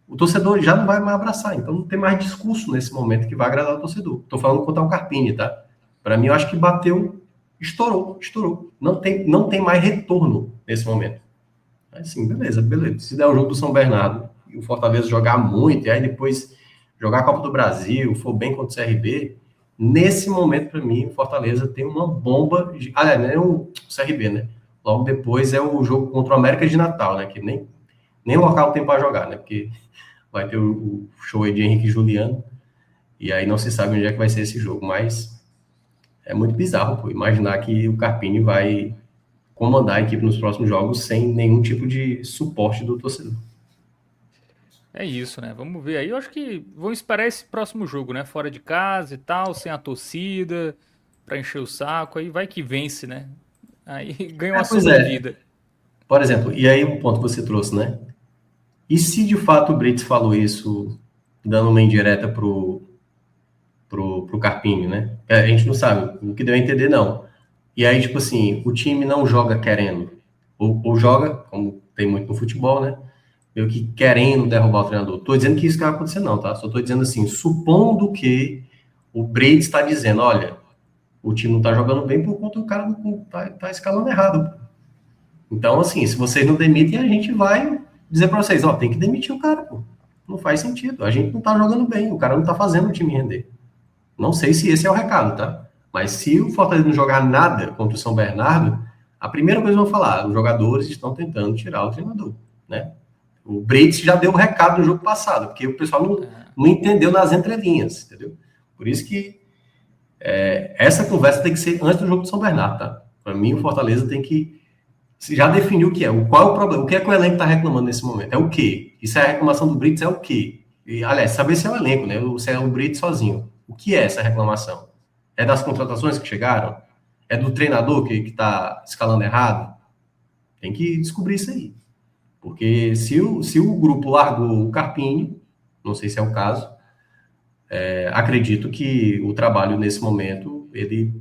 O torcedor já não vai mais abraçar, então não tem mais discurso nesse momento que vai agradar o torcedor. Tô falando quanto ao Carpini, tá? Para mim, eu acho que bateu... Estourou. Não tem mais retorno nesse momento. Assim, beleza. Se der o jogo do São Bernardo e o Fortaleza jogar muito, e aí depois jogar a Copa do Brasil, for bem contra o CRB, nesse momento, para mim, o Fortaleza tem uma bomba... Aliás, não é o CRB, né? Logo depois é o jogo contra o América de Natal, né? Que nem o local tem para jogar, né? Porque vai ter o show aí de Henrique e Juliano, e aí não se sabe onde é que vai ser esse jogo, mas... É muito bizarro, pô, imaginar que o Carpini vai comandar a equipe nos próximos jogos sem nenhum tipo de suporte do torcedor. É isso, né? Vamos ver aí. Eu acho que vão esperar esse próximo jogo, né? Fora de casa e tal, sem a torcida, pra encher o saco. Aí vai que vence, né? Aí ganha uma sobrevida. Por exemplo, e aí um ponto que você trouxe, né? E se de fato o Brits falou isso, dando uma indireta pro Carpini, né? A gente não sabe, o que deu a entender, não. E aí, tipo assim, o time não joga querendo, ou joga, como tem muito no futebol, né? Meio que querendo derrubar o treinador. Tô dizendo que isso não vai acontecer, não, tá? Só tô dizendo assim, supondo que o Brady está dizendo, olha, o time não tá jogando bem por conta do cara tá escalando errado. Então, assim, se vocês não demitem, a gente vai dizer para vocês, ó, tem que demitir o cara, pô. Não faz sentido. A gente não tá jogando bem, o cara não tá fazendo o time render. Não sei se esse é o recado, tá? Mas se o Fortaleza não jogar nada contra o São Bernardo, a primeira coisa que vão falar, os jogadores estão tentando tirar o treinador, né? O Brits já deu o recado no jogo passado, porque o pessoal não entendeu nas entrelinhas, entendeu? Por isso que essa conversa tem que ser antes do jogo do São Bernardo, tá? Para mim, o Fortaleza tem que já definir o que é, qual é o problema, o que é que o elenco tá reclamando nesse momento, é o quê? Isso é a reclamação do Brits, é o quê? E, aliás, saber se é o elenco, né? Se é o Brits sozinho. O que é essa reclamação? É das contratações que chegaram? É do treinador que está escalando errado? Tem que descobrir isso aí. Porque se o grupo largou o Carpini, não sei se é o caso, acredito que o trabalho nesse momento, ele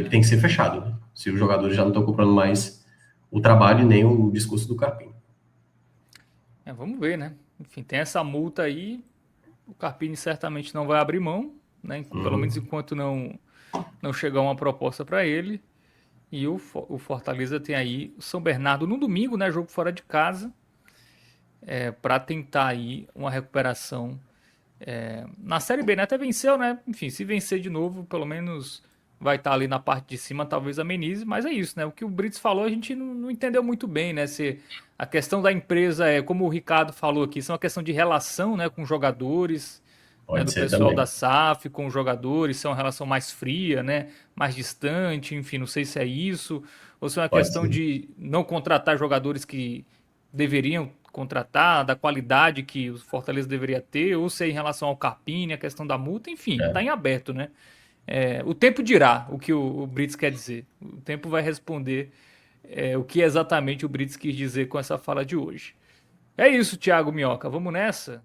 tem que ser fechado, né? Se os jogadores já não estão comprando mais o trabalho e nem o discurso do Carpini. Vamos ver, né? Enfim, tem essa multa aí, o Carpini certamente não vai abrir mão, né? Pelo menos enquanto não chegar uma proposta para ele. E o Fortaleza tem aí o São Bernardo no domingo, né? Jogo fora de casa, para tentar aí uma recuperação na Série B, né? Até venceu, né? Enfim, se vencer de novo, pelo menos vai estar ali na parte de cima, talvez amenize, mas é isso, né? O que o Brits falou a gente não entendeu muito bem, né? Se a questão da empresa como o Ricardo falou aqui, isso é uma questão de relação, né, com jogadores, né, Pode do ser pessoal também. da SAF com os jogadores, se é uma relação mais fria, né, mais distante, enfim, não sei se é isso, ou se é uma Pode questão ser. de não contratar jogadores que deveriam contratar, da qualidade que o Fortaleza deveria ter, ou se é em relação ao Carpini, a questão da multa, enfim, tá É. em aberto, né? O tempo dirá o que o Brits quer dizer. O tempo vai responder o que exatamente o Brits quis dizer com essa fala de hoje. É isso, Thiago Minhoca. Vamos nessa?